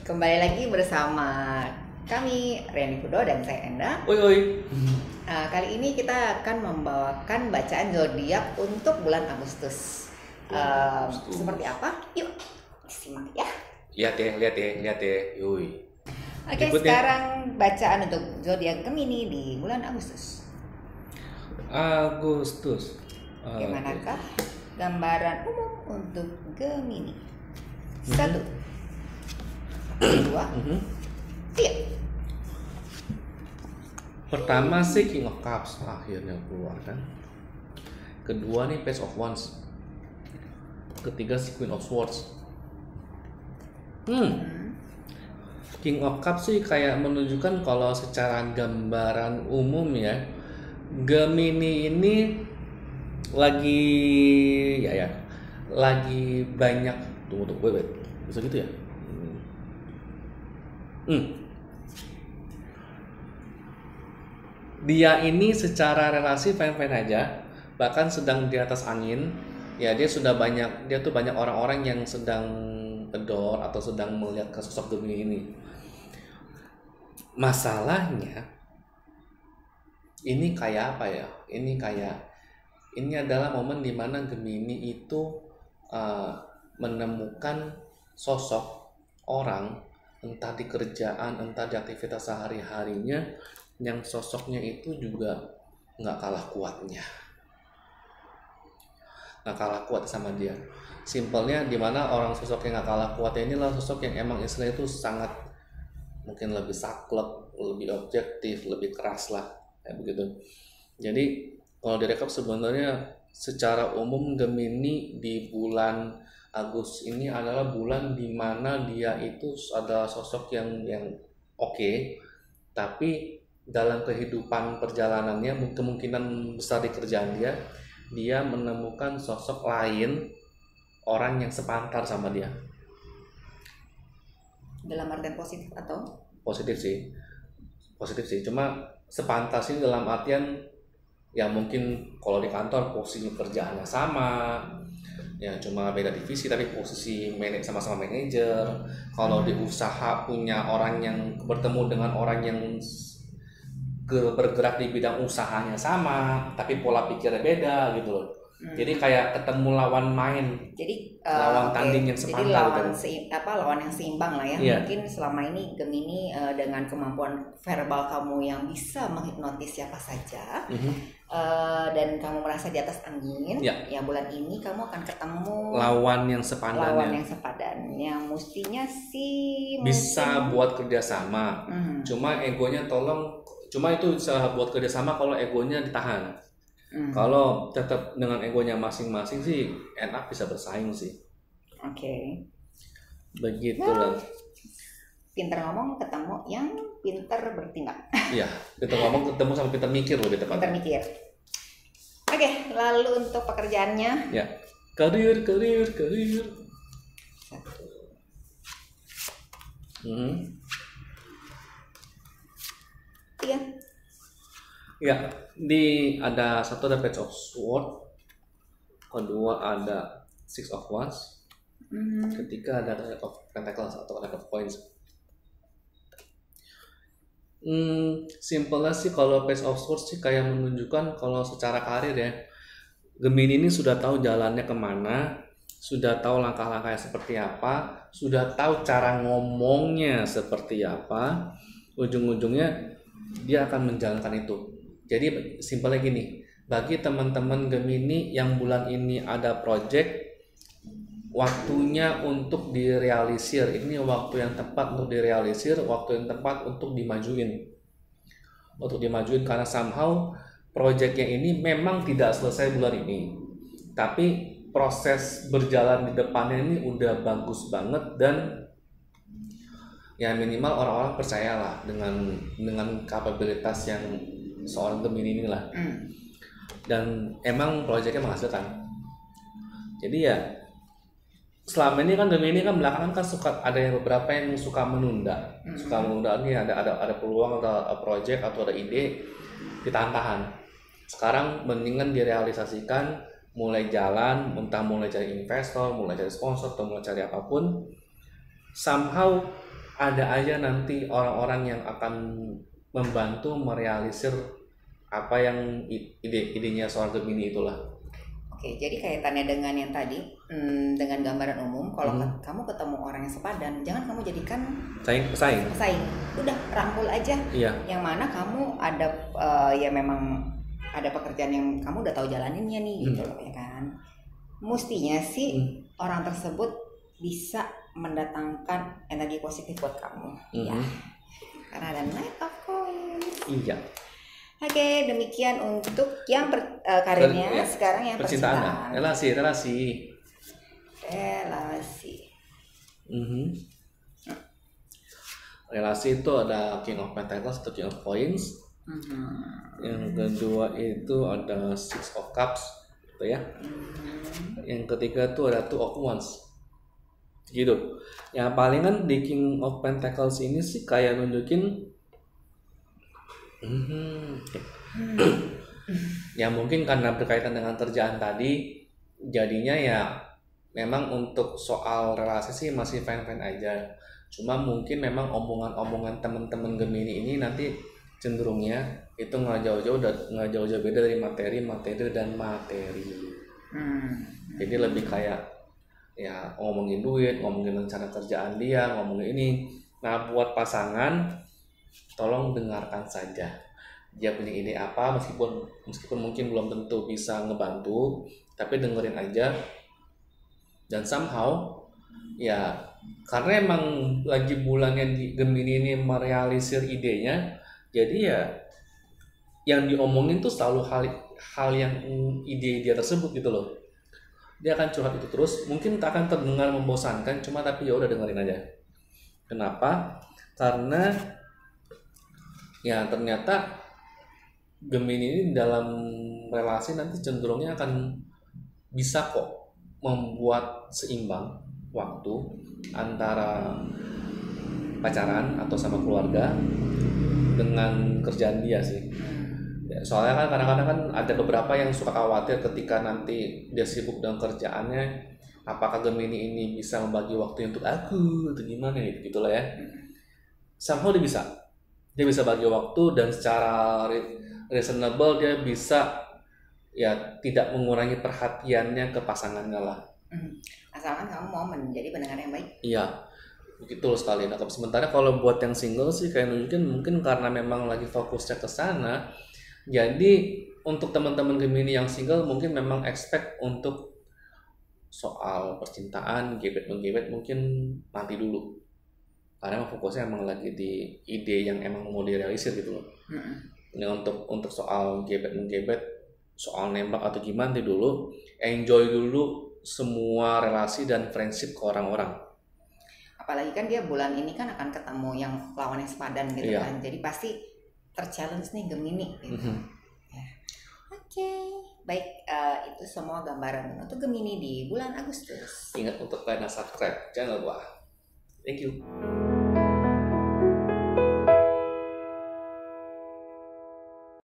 Kembali lagi bersama kami Riani Kudo dan saya Enda. Oi oi. Kali ini kita akan membawakan bacaan zodiak untuk bulan Agustus. Seperti apa? Yuk simak ya. Lihat ya. Yoi. Oke, sekarang bacaan untuk zodiak Gemini di bulan Agustus. Bagaimanakah gambaran umum untuk Gemini? 1, 2, 3. Pertama sih King of Cups akhirnya keluar kan. Kedua nih Page of Wands. Ketiga si Queen of Swords. King of Cups sih kayak menunjukkan kalau secara gambaran umum ya, Gemini ini lagi banyak tunggu wait bisa gitu ya. Dia ini secara relasi fine-fine aja, bahkan sedang di atas angin. Ya dia tuh banyak orang-orang yang sedang adore atau sedang melihat ke sosok Gemini ini. Masalahnya ini kayak apa ya? Ini adalah momen dimana Gemini itu menemukan sosok orang, entah di kerjaan, entah di aktivitas sehari-harinya, yang sosoknya itu juga nggak kalah kuatnya, nggak kalah kuat sama dia. Simpelnya dimana orang sosok yang nggak kalah kuatnya inilah sosok yang emang istilahnya itu sangat mungkin lebih saklek, lebih objektif, lebih keras lah kayak begitu. Jadi kalau direkap sebenarnya secara umum Gemini di bulan Agustus ini adalah bulan dimana dia itu adalah sosok yang oke, tapi dalam kehidupan perjalanannya kemungkinan besar di kerjaan dia menemukan sosok lain, orang yang sepantar sama dia. Dalam artian positif atau? Positif sih, cuma sepantar sih dalam artian ya mungkin kalau di kantor posisi kerjaannya sama, ya cuma beda divisi tapi posisi sama-sama manajer. Kalau di usaha punya orang yang bertemu dengan orang yang bergerak di bidang usahanya sama tapi pola pikirnya beda gitu loh. Jadi kayak ketemu lawan main. Jadi lawan tanding yang sepantar. Jadi lawan yang seimbang lah ya. Yeah. Mungkin selama ini Gemini dengan kemampuan verbal kamu yang bisa menghipnotis siapa saja, dan kamu merasa di atas angin, ya bulan ini kamu akan ketemu lawan yang sepadan yang mestinya sih bisa buat kerjasama. Cuma itu bisa buat kerjasama kalau egonya ditahan. Kalau tetap dengan egonya masing-masing sih enak bisa bersaing sih. Oke. Begitulah. Pinter ngomong ketemu yang pinter bertindak. Iya, pinter ngomong ketemu sama pinter mikir lebih tepat. Pinter mikir. Oke, lalu untuk pekerjaannya? Ya, karir. Iya. Ya, ada satu ada Page of Swords, kedua ada Six of Wands, ketiga ada Knight of Pentacles atau Knight of Coins. Simpelnya sih kalau Page of Swords sih kayak menunjukkan kalau secara karir ya, Gemini ini sudah tahu jalannya kemana, sudah tahu langkah-langkahnya seperti apa, sudah tahu cara ngomongnya seperti apa, ujung-ujungnya dia akan menjalankan itu. Jadi simpelnya gini, bagi teman-teman Gemini yang bulan ini ada project, waktunya untuk direalisir. Ini waktu yang tepat untuk direalisir, waktu yang tepat untuk dimajuin. Karena somehow projectnya ini memang tidak selesai bulan ini, tapi proses berjalan di depannya ini udah bagus banget dan ya minimal orang-orang percayalah dengan kapabilitas yang seorang Gemini inilah. Dan emang proyeknya menghasilkan. Jadi ya selama ini kan Gemini kan belakangan kan suka ada yang beberapa yang suka menunda. Nih ada peluang atau proyek atau ada ide ditahan-tahan. Sekarang mendingan direalisasikan, mulai jalan, mulai cari investor, mulai cari sponsor atau mulai cari apapun. Somehow ada aja nanti orang-orang yang akan membantu merealisir apa yang idenya soal Gemini itulah. Oke, jadi kaitannya dengan yang tadi, dengan gambaran umum, kalau kamu ketemu orang yang sepadan, jangan kamu jadikan pesaing. Udah rangkul aja. Iya. Yang mana kamu ada ya memang ada pekerjaan yang kamu udah tahu jalaninnya nih, gitu loh, ya kan. Mestinya sih orang tersebut bisa mendatangkan energi positif buat kamu, ya. Karena ada Knight of Coins. Iya. Oke, demikian untuk yang karirnya. Sekarang yang percintaan. Relasi. Relasi itu ada King of Pentacles atau King of Coins. Yang kedua itu ada Six of Cups, gitu ya. Yang ketiga itu ada Two of Wands. Gitu. Yang palingan di King of Pentacles ini sih kayak nunjukin ya mungkin karena berkaitan dengan kerjaan tadi, jadinya ya memang untuk soal relasi sih masih fine-fine aja. Cuma mungkin memang omongan-omongan teman-teman Gemini ini nanti cenderungnya itu nggak jauh-jauh beda dari materi dan materi. Jadi lebih kayak ya ngomongin duit, ngomongin rencana kerjaan dia, ngomongin ini. Nah, buat pasangan tolong dengarkan saja dia punya ide apa, meskipun mungkin belum tentu bisa ngebantu, tapi dengerin aja. Dan somehow ya karena emang lagi bulannya di Gemini ini merealisir idenya, jadi ya yang diomongin tuh selalu hal yang ide dia tersebut gitu loh. Dia akan curhat itu terus, mungkin tak akan terdengar membosankan, cuma tapi ya udah dengerin aja. Kenapa? Karena ya ternyata Gemini ini dalam relasi nanti cenderungnya akan bisa kok membuat seimbang waktu antara pacaran atau sama keluarga dengan kerjaan dia sih. Ya, soalnya kan kadang-kadang kan ada beberapa yang suka khawatir ketika nanti dia sibuk dengan kerjaannya, apakah Gemini ini bisa membagi waktu untuk aku atau gimana gitu lah ya. Somehow dia bisa bagi waktu dan secara reasonable dia bisa ya tidak mengurangi perhatiannya ke pasangannya lah. Asalkan kamu mau menjadi pendengar yang baik. Iya, begitu sekali. Nah, sementara kalau buat yang single sih kayak nunjukin mungkin karena memang lagi fokusnya ke sana. Jadi untuk teman-teman Gemini yang single mungkin memang expect untuk soal percintaan, gebet mungkin nanti dulu. Karena fokusnya emang lagi di ide yang emang mau direalisir gitu loh. Ini untuk soal gebet, soal nembak atau gimana nanti dulu. Enjoy dulu semua relasi dan friendship ke orang-orang. Apalagi kan dia bulan ini kan akan ketemu yang lawan yang sepadan gitu kan. Jadi pasti terchallenge nih Gemini gitu. Ya. Oke. Baik, itu semua gambaran untuk Gemini di bulan Agustus. Ingat untuk kalian subscribe channel gua. Thank you.